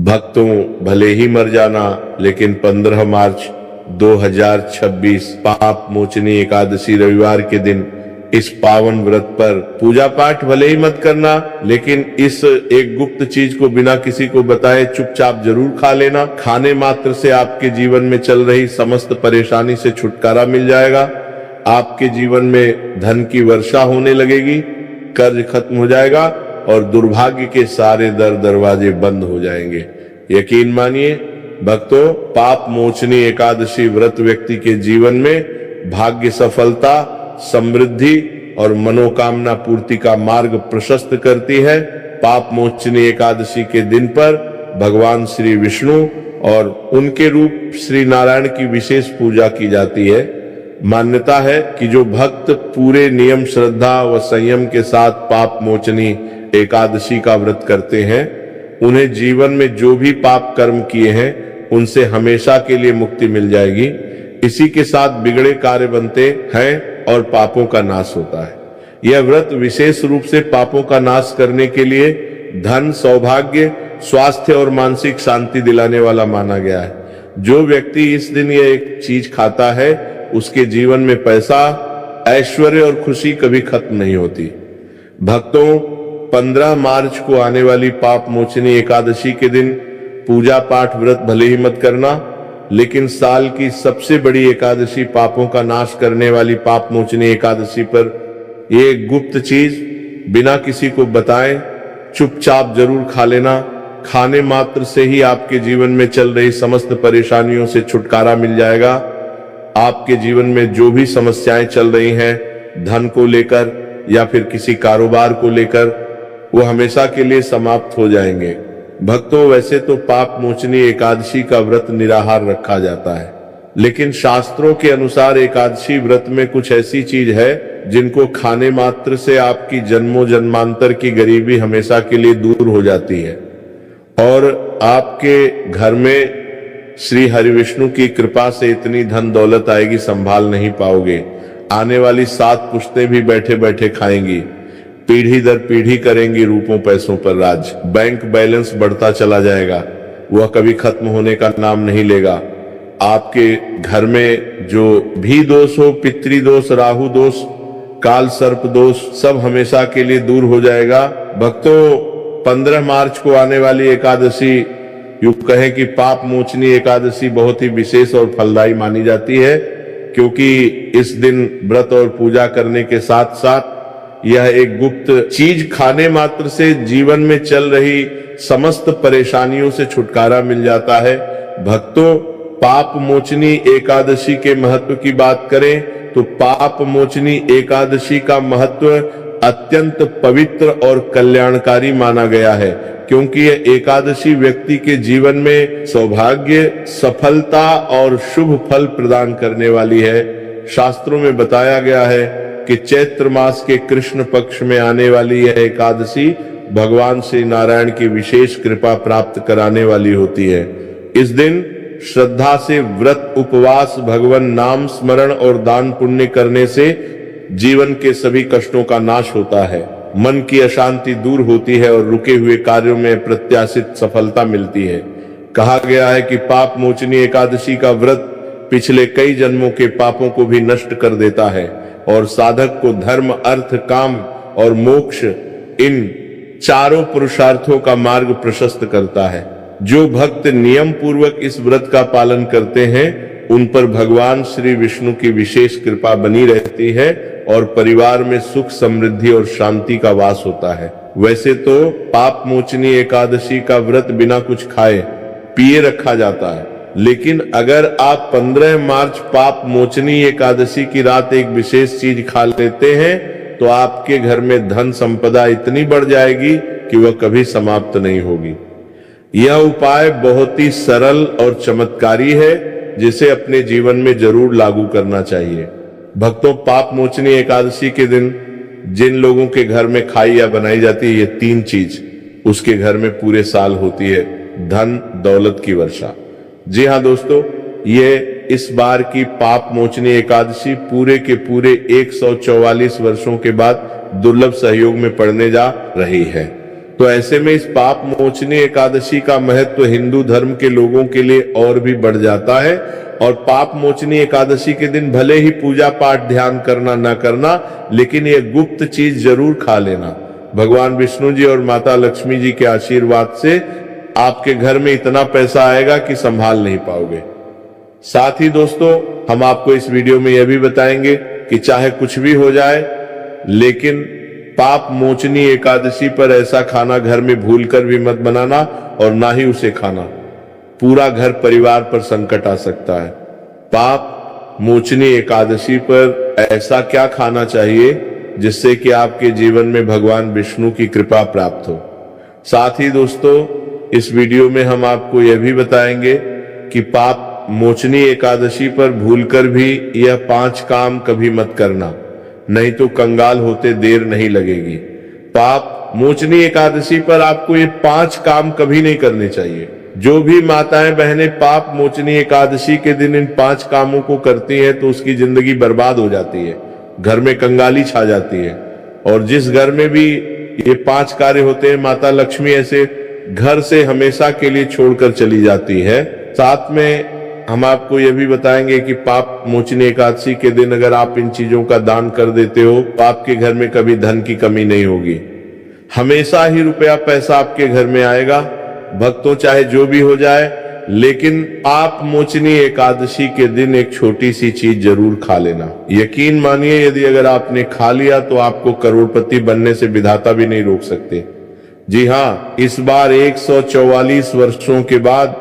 भक्तों, भले ही मर जाना, लेकिन 15 मार्च 2026 पाप मोचनी एकादशी रविवार के दिन इस पावन व्रत पर पूजा पाठ भले ही मत करना, लेकिन इस एक गुप्त चीज को बिना किसी को बताए चुपचाप जरूर खा लेना। खाने मात्र से आपके जीवन में चल रही समस्त परेशानी से छुटकारा मिल जाएगा। आपके जीवन में धन की वर्षा होने लगेगी, कर्ज खत्म हो जाएगा और दुर्भाग्य के सारे दर दरवाजे बंद हो जाएंगे। यकीन मानिए भक्तों, पाप मोचनी एकादशी व्रत व्यक्ति के जीवन में भाग्य, सफलता, समृद्धि और मनोकामना पूर्ति का मार्ग प्रशस्त करती है। पाप मोचनी एकादशी के दिन पर भगवान श्री विष्णु और उनके रूप श्री नारायण की विशेष पूजा की जाती है। मान्यता है कि जो भक्त पूरे नियम, श्रद्धा व संयम के साथ पाप मोचनी एकादशी का व्रत करते हैं, उन्हें जीवन में जो भी पाप कर्म किए हैं उनसे हमेशा के लिए मुक्ति मिल जाएगी। इसी के साथ बिगड़े कार्य बनते हैं और पापों का नाश होता है। यह व्रत विशेष रूप से पापों का नाश करने के लिए धन, सौभाग्य, स्वास्थ्य और मानसिक शांति दिलाने वाला माना गया है। जो व्यक्ति इस दिन यह एक चीज खाता है, उसके जीवन में पैसा, ऐश्वर्य और खुशी कभी खत्म नहीं होती। भक्तों, 15 मार्च को आने वाली पाप मोचनी एकादशी के दिन पूजा पाठ व्रत भले ही मत करना, लेकिन साल की सबसे बड़ी एकादशी, पापों का नाश करने वाली पाप मोचनी एकादशी पर ये गुप्त चीज बिना किसी को बताएं चुपचाप जरूर खा लेना। खाने मात्र से ही आपके जीवन में चल रही समस्त परेशानियों से छुटकारा मिल जाएगा। आपके जीवन में जो भी समस्याएं चल रही हैं, धन को लेकर या फिर किसी कारोबार को लेकर, वो हमेशा के लिए समाप्त हो जाएंगे। भक्तों, वैसे तो पाप मोचनी एकादशी का व्रत निराहार रखा जाता है, लेकिन शास्त्रों के अनुसार एकादशी व्रत में कुछ ऐसी चीज है जिनको खाने मात्र से आपकी जन्मों जन्मांतर की गरीबी हमेशा के लिए दूर हो जाती है और आपके घर में श्री हरि विष्णु की कृपा से इतनी धन दौलत आएगी, संभाल नहीं पाओगे। आने वाली 7 पुश्तें भी बैठे बैठे खाएंगी, पीढ़ी दर पीढ़ी करेंगी रूपों पैसों पर राज। बैंक बैलेंस बढ़ता चला जाएगा, वह कभी खत्म होने का नाम नहीं लेगा। आपके घर में जो भी दोष हो, पितृदोष, राहु दोष, काल सर्प दोष, सब हमेशा के लिए दूर हो जाएगा। भक्तों, 15 मार्च को आने वाली एकादशी, यूं कहें कि पाप मोचनी एकादशी, बहुत ही विशेष और फलदायी मानी जाती है, क्योंकि इस दिन व्रत और पूजा करने के साथ साथ यह एक गुप्त चीज खाने मात्र से जीवन में चल रही समस्त परेशानियों से छुटकारा मिल जाता है। भक्तों, पाप मोचनी एकादशी के महत्व की बात करें तो पाप मोचनी एकादशी का महत्व अत्यंत पवित्र और कल्याणकारी माना गया है, क्योंकि यह एकादशी व्यक्ति के जीवन में सौभाग्य, सफलता और शुभ फल प्रदान करने वाली है। शास्त्रों में बताया गया है कि चैत्र मास के कृष्ण पक्ष में आने वाली यह एकादशी भगवान श्री नारायण की विशेष कृपा प्राप्त कराने वाली होती है। इस दिन श्रद्धा से व्रत, उपवास, भगवान नाम स्मरण और दान पुण्य करने से जीवन के सभी कष्टों का नाश होता है, मन की अशांति दूर होती है और रुके हुए कार्यों में प्रत्याशित सफलता मिलती है। कहा गया है कि पाप मोचनी एकादशी का व्रत पिछले कई जन्मों के पापों को भी नष्ट कर देता है और साधक को धर्म, अर्थ, काम और मोक्ष, इन चारों पुरुषार्थों का मार्ग प्रशस्त करता है। जो भक्त नियम पूर्वक इस व्रत का पालन करते हैं, उन पर भगवान श्री विष्णु की विशेष कृपा बनी रहती है और परिवार में सुख, समृद्धि और शांति का वास होता है। वैसे तो पाप मोचनी एकादशी का व्रत बिना कुछ खाए पिए रखा जाता है, लेकिन अगर आप 15 मार्च पाप मोचनी एकादशी की रात एक विशेष चीज खा लेते हैं तो आपके घर में धन संपदा इतनी बढ़ जाएगी कि वह कभी समाप्त नहीं होगी। यह उपाय बहुत ही सरल और चमत्कारी है, जिसे अपने जीवन में जरूर लागू करना चाहिए। भक्तों, पाप मोचनी एकादशी के दिन जिन लोगों के घर में खाई या बनाई जाती है ये 3 चीज, उसके घर में पूरे साल होती है धन दौलत की वर्षा। जी हाँ दोस्तों, ये इस बार की पाप मोचनी एकादशी पूरे के पूरे 144 वर्षों के बाद दुर्लभ सहयोग में पड़ने जा रही है। तो ऐसे में इस पाप मोचनी एकादशी का महत्व हिंदू धर्म के लोगों के लिए और भी बढ़ जाता है। और पाप मोचनी एकादशी के दिन भले ही पूजा पाठ ध्यान करना न करना, लेकिन ये गुप्त चीज जरूर खा लेना। भगवान विष्णु जी और माता लक्ष्मी जी के आशीर्वाद से आपके घर में इतना पैसा आएगा कि संभाल नहीं पाओगे। साथ ही दोस्तों, हम आपको इस वीडियो में यह भी बताएंगे कि चाहे कुछ भी हो जाए, लेकिन पाप मोचनी एकादशी पर ऐसा खाना घर में भूलकर भी मत बनाना और ना ही उसे खाना। पूरा घर परिवार पर संकट आ सकता है। पाप मोचनी एकादशी पर ऐसा क्या खाना चाहिए जिससे कि आपके जीवन में भगवान विष्णु की कृपा प्राप्त हो। साथ ही दोस्तों, इस वीडियो में हम आपको यह भी बताएंगे कि पाप मोचनी एकादशी पर भूलकर भी यह 5 काम कभी मत करना, नहीं तो कंगाल होते देर नहीं लगेगी। पाप मोचनी एकादशी पर आपको ये 5 काम कभी नहीं करने चाहिए। जो भी माताएं बहनें पाप मोचनी एकादशी के दिन इन 5 कामों को करती हैं तो उसकी जिंदगी बर्बाद हो जाती है, घर में कंगाली छा जाती है। और जिस घर में भी ये 5 कार्य होते हैं, माता लक्ष्मी ऐसे घर से हमेशा के लिए छोड़कर चली जाती है। साथ में हम आपको यह भी बताएंगे कि पाप मोचनी एकादशी के दिन अगर आप इन चीजों का दान कर देते हो तो आपके घर में कभी धन की कमी नहीं होगी, हमेशा ही रुपया पैसा आपके घर में आएगा। भक्तों, चाहे जो भी हो जाए, लेकिन पाप मोचनी एकादशी के दिन एक छोटी सी चीज जरूर खा लेना। यकीन मानिए, यदि अगर आपने खा लिया तो आपको करोड़पति बनने से विधाता भी नहीं रोक सकते। जी हाँ, इस बार 144 वर्षों के बाद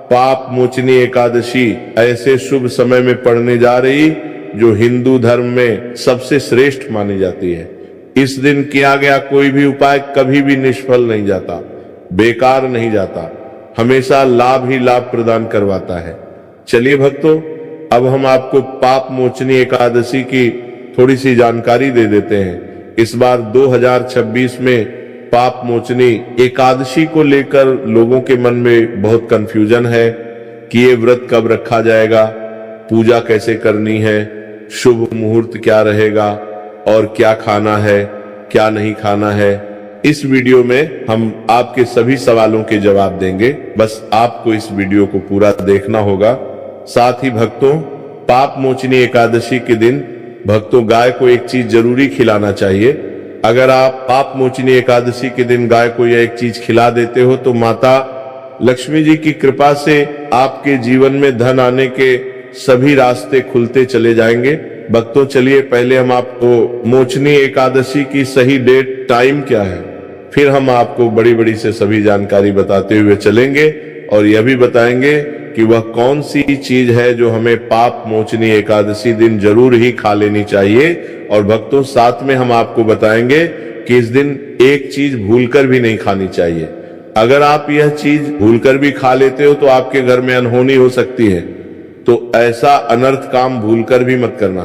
पाप मोचनी एकादशी ऐसे शुभ समय में पड़ने जा रही जो हिंदू धर्म में सबसे श्रेष्ठ मानी जाती है। इस दिन किया गया कोई भी उपाय कभी भी निष्फल नहीं जाता, बेकार नहीं जाता, हमेशा लाभ ही लाभ प्रदान करवाता है। चलिए भक्तों, अब हम आपको पाप मोचनी एकादशी की थोड़ी सी जानकारी दे देते हैं। इस बार 2026 में पाप मोचनी एकादशी को लेकर लोगों के मन में बहुत कंफ्यूजन है कि ये व्रत कब रखा जाएगा, पूजा कैसे करनी है, शुभ मुहूर्त क्या रहेगा और क्या खाना है, क्या नहीं खाना है। इस वीडियो में हम आपके सभी सवालों के जवाब देंगे, बस आपको इस वीडियो को पूरा देखना होगा। साथ ही भक्तों, पाप मोचनी एकादशी के दिन भक्तों गाय को एक चीज जरूरी खिलाना चाहिए। अगर आप पाप मोचनी एकादशी के दिन गाय को यह एक चीज खिला देते हो तो माता लक्ष्मी जी की कृपा से आपके जीवन में धन आने के सभी रास्ते खुलते चले जाएंगे। भक्तों, चलिए पहले हम आपको मोचनी एकादशी की सही डेट टाइम क्या है, फिर हम आपको बड़ी बड़ी से सभी जानकारी बताते हुए चलेंगे और यह भी बताएंगे कि वह कौन सी चीज है जो हमें पाप मोचनी एकादशी दिन जरूर ही खा लेनी चाहिए। और भक्तों, साथ में हम आपको बताएंगे कि इस दिन एक चीज भूलकर भी नहीं खानी चाहिए। अगर आप यह चीज भूलकर भी खा लेते हो तो आपके घर में अनहोनी हो सकती है, तो ऐसा अनर्थ काम भूलकर भी मत करना।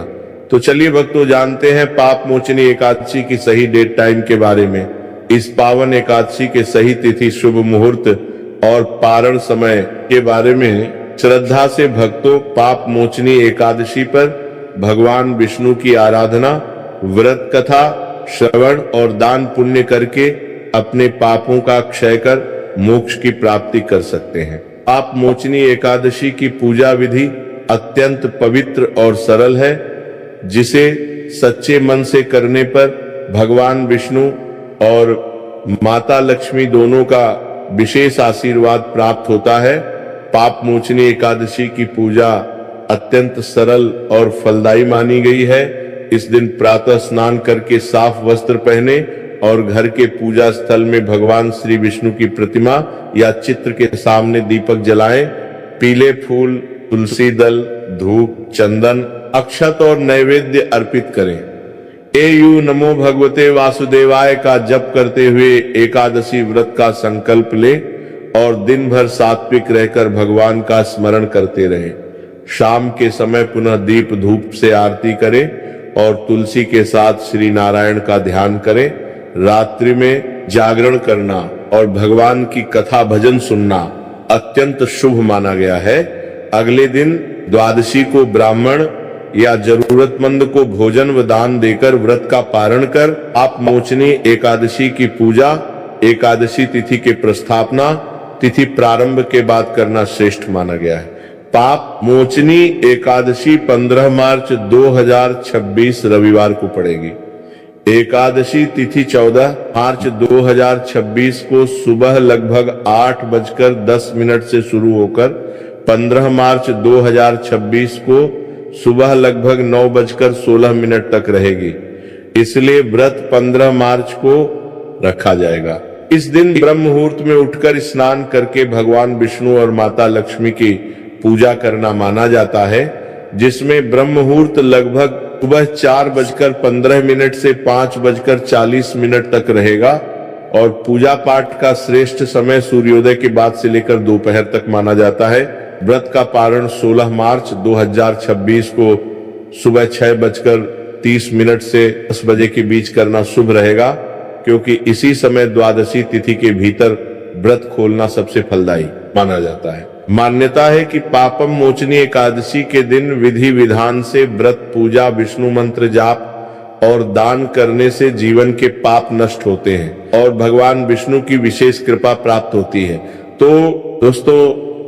तो चलिए भक्तों, जानते हैं पाप मोचनी एकादशी की सही डेट टाइम के बारे में। इस पावन एकादशी के सही तिथि, शुभ मुहूर्त और पारण समय के बारे में श्रद्धा से भक्तों पाप मोचनी एकादशी पर भगवान विष्णु की आराधना, व्रत कथा, श्रवण और दान पुण्य करके अपने पापों का क्षय कर मोक्ष की प्राप्ति कर सकते हैं। पाप मोचनी एकादशी की पूजा विधि अत्यंत पवित्र और सरल है, जिसे सच्चे मन से करने पर भगवान विष्णु और माता लक्ष्मी दोनों का विशेष आशीर्वाद प्राप्त होता है। पाप मोचनी एकादशी की पूजा अत्यंत सरल और फलदायी मानी गई है। इस दिन प्रातः स्नान करके साफ वस्त्र पहने और घर के पूजा स्थल में भगवान श्री विष्णु की प्रतिमा या चित्र के सामने दीपक जलाएं। पीले फूल, तुलसी दल, धूप, चंदन, अक्षत और नैवेद्य अर्पित करें। एयू नमो भगवते वासुदेवाय का जप करते हुए एकादशी व्रत का संकल्प ले और दिन भर सात्विक रहकर भगवान का स्मरण करते रहे। शाम के समय पुनः दीप धूप से आरती करें और तुलसी के साथ श्री नारायण का ध्यान करें। रात्रि में जागरण करना और भगवान की कथा भजन सुनना अत्यंत शुभ माना गया है। अगले दिन द्वादशी को ब्राह्मण या जरूरतमंद को भोजन व दान देकर व्रत का पारण कर आप मोचनी एकादशी की पूजा एकादशी तिथि के प्रस्थापना तिथि प्रारंभ के बाद करना श्रेष्ठ माना गया है। पाप मोचनी एकादशी 15 मार्च 2026 रविवार को पड़ेगी। एकादशी तिथि 14 मार्च 2026 को सुबह लगभग 8:10 से शुरू होकर 15 मार्च 2026 को सुबह लगभग 9:16 तक रहेगी। इसलिए व्रत 15 मार्च को रखा जाएगा। इस दिन ब्रह्म मुहूर्त में उठकर स्नान करके भगवान विष्णु और माता लक्ष्मी की पूजा करना माना जाता है, जिसमें ब्रह्म मुहूर्त लगभग सुबह 4:15 से 5:40 तक रहेगा और पूजा पाठ का श्रेष्ठ समय सूर्योदय के बाद से लेकर दोपहर तक माना जाता है। व्रत का पारण 16 मार्च 2026 को सुबह 6:30 से 10 बजे के बीच करना शुभ रहेगा, क्योंकि इसी समय द्वादशी तिथि के भीतर व्रत खोलना सबसे फलदायी माना जाता है। मान्यता है कि पापम मोचनी एकादशी के दिन विधि विधान से व्रत, पूजा, विष्णु मंत्र जाप और दान करने से जीवन के पाप नष्ट होते हैं और भगवान विष्णु की विशेष कृपा प्राप्त होती है। तो दोस्तों,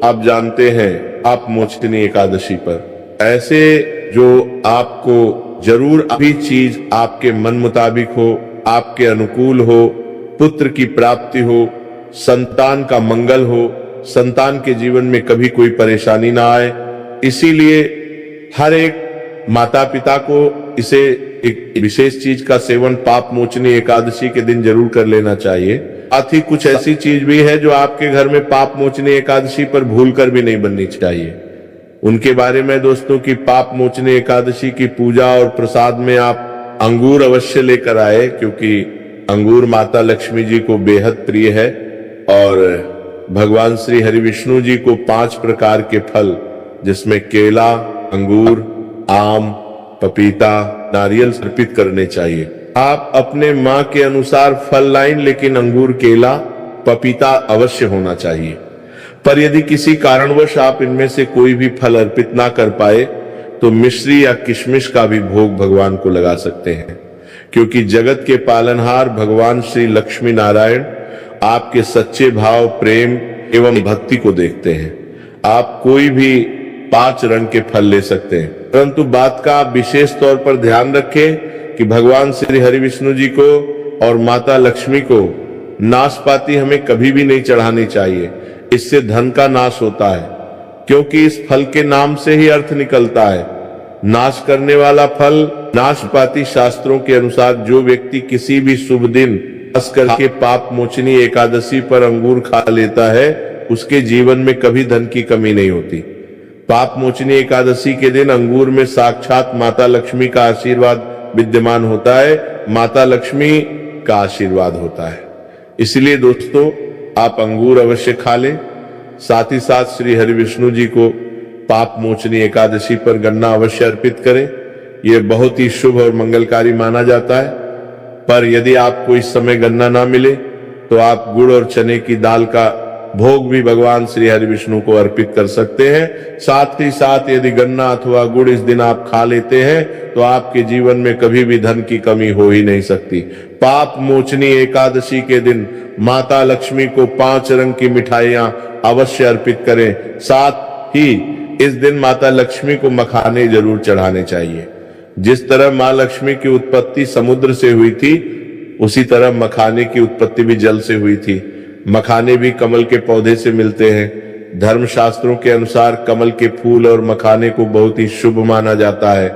आप जानते हैं पाप मोचनी एकादशी पर ऐसे जो आपको जरूर अभी चीज आपके मन मुताबिक हो, आपके अनुकूल हो, पुत्र की प्राप्ति हो, संतान का मंगल हो, संतान के जीवन में कभी कोई परेशानी ना आए, इसीलिए हर एक माता पिता को इसे एक विशेष चीज का सेवन पाप मोचनी एकादशी के दिन जरूर कर लेना चाहिए। साथ ही कुछ ऐसी चीज भी है जो आपके घर में पाप मोचनी एकादशी पर भूल कर भी नहीं बननी चाहिए। उनके बारे में दोस्तों की पाप मोचनी एकादशी की पूजा और प्रसाद में आप अंगूर अवश्य लेकर आए, क्योंकि अंगूर माता लक्ष्मी जी को बेहद प्रिय है और भगवान श्री हरि विष्णु जी को 5 प्रकार के फल, जिसमें केला, अंगूर, आम, पपीता, नारियल अर्पित करने चाहिए। आप अपने माँ के अनुसार फल लाइन, लेकिन अंगूर, केला, पपीता अवश्य होना चाहिए। पर यदि किसी कारणवश आप इनमें से कोई भी फल अर्पित ना कर पाए तो मिश्री या किशमिश का भी भोग भगवान को लगा सकते हैं, क्योंकि जगत के पालनहार भगवान श्री लक्ष्मी नारायण आपके सच्चे भाव, प्रेम एवं भक्ति को देखते हैं। आप कोई भी 5 रंग के फल ले सकते हैं, परंतु बात का आप विशेष तौर पर ध्यान रखें कि भगवान श्री हरि विष्णु जी को और माता लक्ष्मी को नाशपाती हमें कभी भी नहीं चढ़ानी चाहिए। इससे धन का नाश होता है, क्योंकि इस फल के नाम से ही अर्थ निकलता है नाश करने वाला फल। नाशपाती शास्त्रों के अनुसार जो व्यक्ति किसी भी शुभ दिन खास करके पाप मोचनी एकादशी पर अंगूर खा लेता है, उसके जीवन में कभी धन की कमी नहीं होती। पाप मोचनी एकादशी के दिन अंगूर में साक्षात माता लक्ष्मी का आशीर्वाद विद्यमान होता है, माता लक्ष्मी का आशीर्वाद होता है। इसलिए दोस्तों, आप अंगूर अवश्य खा लें। साथ ही साथ श्री हरि विष्णु जी को पाप मोचनी एकादशी पर गन्ना अवश्य अर्पित करें। यह बहुत ही शुभ और मंगलकारी माना जाता है। पर यदि आपको इस समय गन्ना ना मिले तो आप गुड़ और चने की दाल का भोग भी भगवान श्री हरि विष्णु को अर्पित कर सकते हैं। साथ ही साथ यदि गन्ना अथवा गुड़ इस दिन आप खा लेते हैं तो आपके जीवन में कभी भी धन की कमी हो ही नहीं सकती। पाप मोचनी एकादशी के दिन माता लक्ष्मी को 5 रंग की मिठाइयां अवश्य अर्पित करें। साथ ही इस दिन माता लक्ष्मी को मखाने जरूर चढ़ाने चाहिए। जिस तरह माँ लक्ष्मी की उत्पत्ति समुद्र से हुई थी, उसी तरह मखाने की उत्पत्ति भी जल से हुई थी। मखाने भी कमल के पौधे से मिलते हैं। धर्मशास्त्रों के अनुसार कमल के फूल और मखाने को बहुत ही शुभ माना जाता है।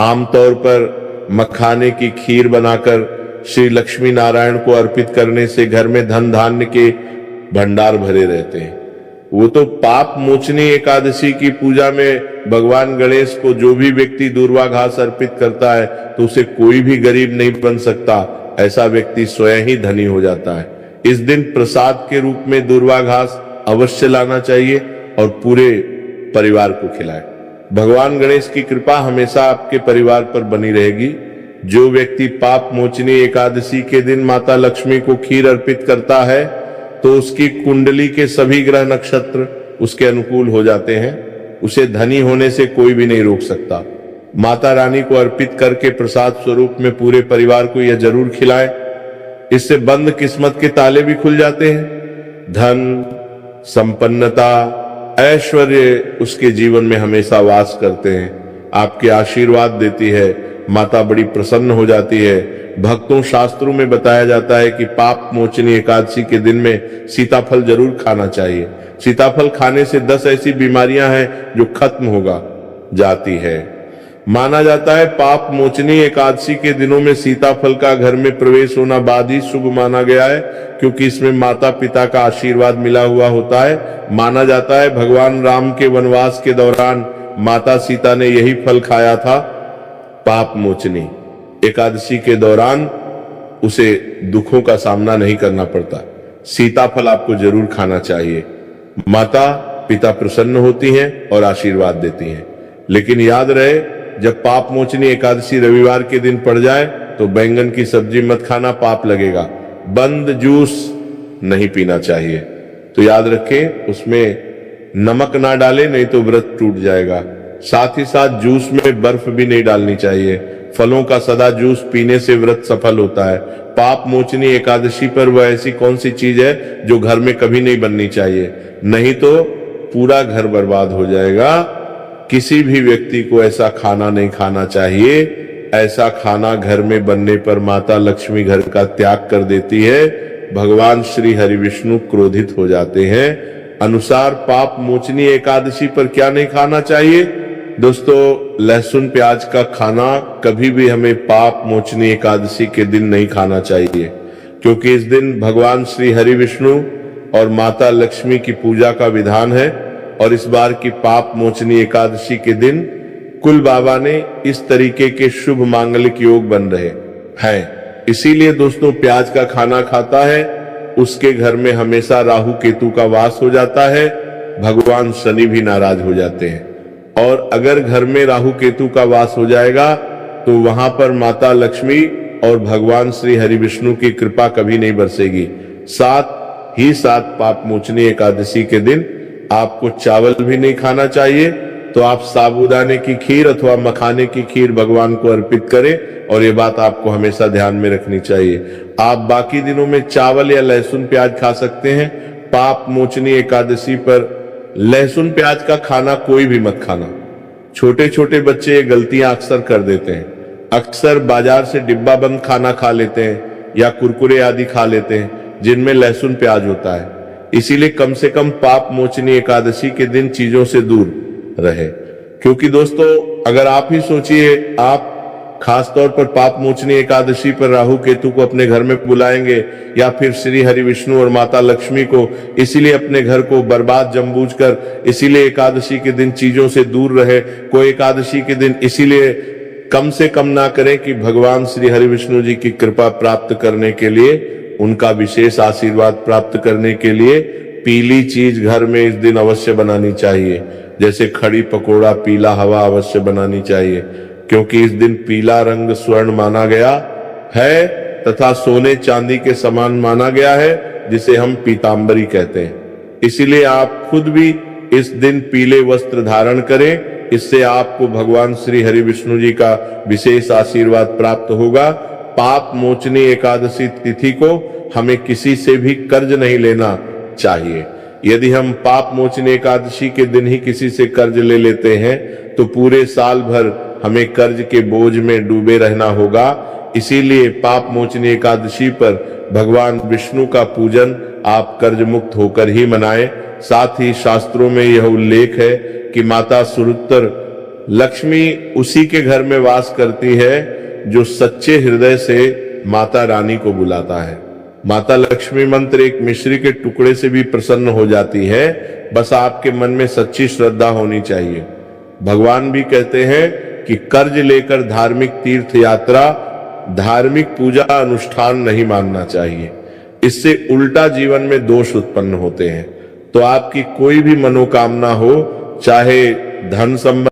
आमतौर पर मखाने की खीर बनाकर श्री लक्ष्मी नारायण को अर्पित करने से घर में धन धान्य के भंडार भरे रहते हैं। वो तो पाप मोचनी एकादशी की पूजा में भगवान गणेश को जो भी व्यक्ति दूर्वा घास अर्पित करता है तो उसे कोई भी गरीब नहीं बन सकता। ऐसा व्यक्ति स्वयं ही धनी हो जाता है। इस दिन प्रसाद के रूप में दूर्वा घास अवश्य लाना चाहिए और पूरे परिवार को खिलाए। भगवान गणेश की कृपा हमेशा आपके परिवार पर बनी रहेगी। जो व्यक्ति पाप मोचनी एकादशी के दिन माता लक्ष्मी को खीर अर्पित करता है तो उसकी कुंडली के सभी ग्रह नक्षत्र उसके अनुकूल हो जाते हैं। उसे धनी होने से कोई भी नहीं रोक सकता। माता रानी को अर्पित करके प्रसाद स्वरूप में पूरे परिवार को यह जरूर खिलाएं। इससे बंद किस्मत के ताले भी खुल जाते हैं। धन, संपन्नता, ऐश्वर्य उसके जीवन में हमेशा वास करते हैं। आपके आशीर्वाद देती है, माता बड़ी प्रसन्न हो जाती है। भक्तों, शास्त्रों में बताया जाता है कि पाप मोचनी एकादशी के दिन में सीताफल जरूर खाना चाहिए। सीताफल खाने से 10 ऐसी बीमारियां हैं जो खत्म होगा जाती है। माना जाता है पाप मोचनी एकादशी के दिनों में सीताफल का घर में प्रवेश होना बाद ही शुभ माना गया है, क्योंकि इसमें माता पिता का आशीर्वाद मिला हुआ होता है। माना जाता है भगवान राम के वनवास के दौरान माता सीता ने यही फल खाया था। पाप मोचनी एकादशी के दौरान उसे दुखों का सामना नहीं करना पड़ता। सीताफल आपको जरूर खाना चाहिए। माता पिता प्रसन्न होती हैं और आशीर्वाद देती हैं। लेकिन याद रहे, जब पाप मोचनी एकादशी रविवार के दिन पड़ जाए तो बैंगन की सब्जी मत खाना, पाप लगेगा। बंद जूस नहीं पीना चाहिए। तो याद रखें, उसमें नमक ना डालें, नहीं तो व्रत टूट जाएगा। साथ ही साथ जूस में बर्फ भी नहीं डालनी चाहिए। फलों का सदा जूस पीने से व्रत सफल होता है। पाप मोचनी एकादशी पर वह ऐसी कौन सी चीज है जो घर में कभी नहीं बननी चाहिए, नहीं तो पूरा घर बर्बाद हो जाएगा। किसी भी व्यक्ति को ऐसा खाना नहीं खाना चाहिए। ऐसा खाना घर में बनने पर माता लक्ष्मी घर का त्याग कर देती है। भगवान श्री हरि विष्णु क्रोधित हो जाते हैं। अनुसार पाप मोचनी एकादशी पर क्या नहीं खाना चाहिए? दोस्तों, लहसुन प्याज का खाना कभी भी हमें पाप मोचनी एकादशी के दिन नहीं खाना चाहिए, क्योंकि इस दिन भगवान श्री हरि विष्णु और माता लक्ष्मी की पूजा का विधान है। और इस बार की पाप मोचनी एकादशी के दिन कुल बाबा ने इस तरीके के शुभ मांगलिक योग बन रहे हैं। इसीलिए दोस्तों, प्याज का खाना खाता है उसके घर में हमेशा राहु केतु का वास हो जाता है। भगवान शनि भी नाराज हो जाते हैं। और अगर घर में राहु केतु का वास हो जाएगा तो वहां पर माता लक्ष्मी और भगवान श्री हरि विष्णु की कृपा कभी नहीं बरसेगी। साथ ही साथ पाप मोचनी एकादशी के दिन आपको चावल भी नहीं खाना चाहिए। तो आप साबूदाने की खीर अथवा मखाने की खीर भगवान को अर्पित करें, और ये बात आपको हमेशा ध्यान में रखनी चाहिए। आप बाकी दिनों में चावल या लहसुन प्याज खा सकते हैं। पाप मोचनी एकादशी पर लहसुन प्याज का खाना कोई भी मत खाना। छोटे छोटे बच्चे ये गलतियां अक्सर कर देते हैं। अक्सर बाजार से डिब्बा बंद खाना खा लेते हैं या कुरकुरे आदि खा लेते हैं जिनमें लहसुन प्याज होता है। इसीलिए कम से कम पाप मोचनी एकादशी के दिन चीजों से दूर रहे। क्योंकि दोस्तों, अगर आप ही सोचिए, आप खासतौर पर पाप मोचनी एकादशी पर राहु केतु को अपने घर में बुलाएंगे या फिर श्री हरि विष्णु और माता लक्ष्मी को, इसीलिए अपने घर को बर्बाद जानबूझकर इसीलिए एकादशी के दिन चीजों से दूर रहे। कोई एकादशी के दिन इसीलिए कम से कम ना करें कि भगवान श्री हरि विष्णु जी की कृपा प्राप्त करने के लिए, उनका विशेष आशीर्वाद प्राप्त करने के लिए पीली चीज घर में इस दिन अवश्य बनानी चाहिए। जैसे खड़ी पकोड़ा, पीला हवा अवश्य बनानी चाहिए, क्योंकि इस दिन पीला रंग स्वर्ण माना गया है तथा सोने चांदी के समान माना गया है, जिसे हम पीतांबरी कहते हैं। इसीलिए आप खुद भी इस दिन पीले वस्त्र धारण करें। इससे आपको भगवान श्री हरि विष्णु जी का विशेष आशीर्वाद प्राप्त होगा। पाप मोचनी एकादशी तिथि को हमें किसी से भी कर्ज नहीं लेना चाहिए। यदि हम पाप मोचनी एकादशी के दिन ही किसी से कर्ज ले लेते हैं तो पूरे साल भर हमें कर्ज के बोझ में डूबे रहना होगा। इसीलिए पाप मोचनी एकादशी पर भगवान विष्णु का पूजन आप कर्ज मुक्त होकर ही मनाएं। साथ ही शास्त्रों में यह उल्लेख है कि माता सुरुत्तर लक्ष्मी उसी के घर में वास करती है जो सच्चे हृदय से माता रानी को बुलाता है। माता लक्ष्मी मंत्र एक मिश्री के टुकड़े से भी प्रसन्न हो जाती है। बस आपके मन में सच्ची श्रद्धा होनी चाहिए। भगवान भी कहते हैं कि कर्ज लेकर धार्मिक तीर्थ यात्रा, धार्मिक पूजा अनुष्ठान नहीं मानना चाहिए। इससे उल्टा जीवन में दोष उत्पन्न होते हैं। तो आपकी कोई भी मनोकामना हो, चाहे धन संबंधी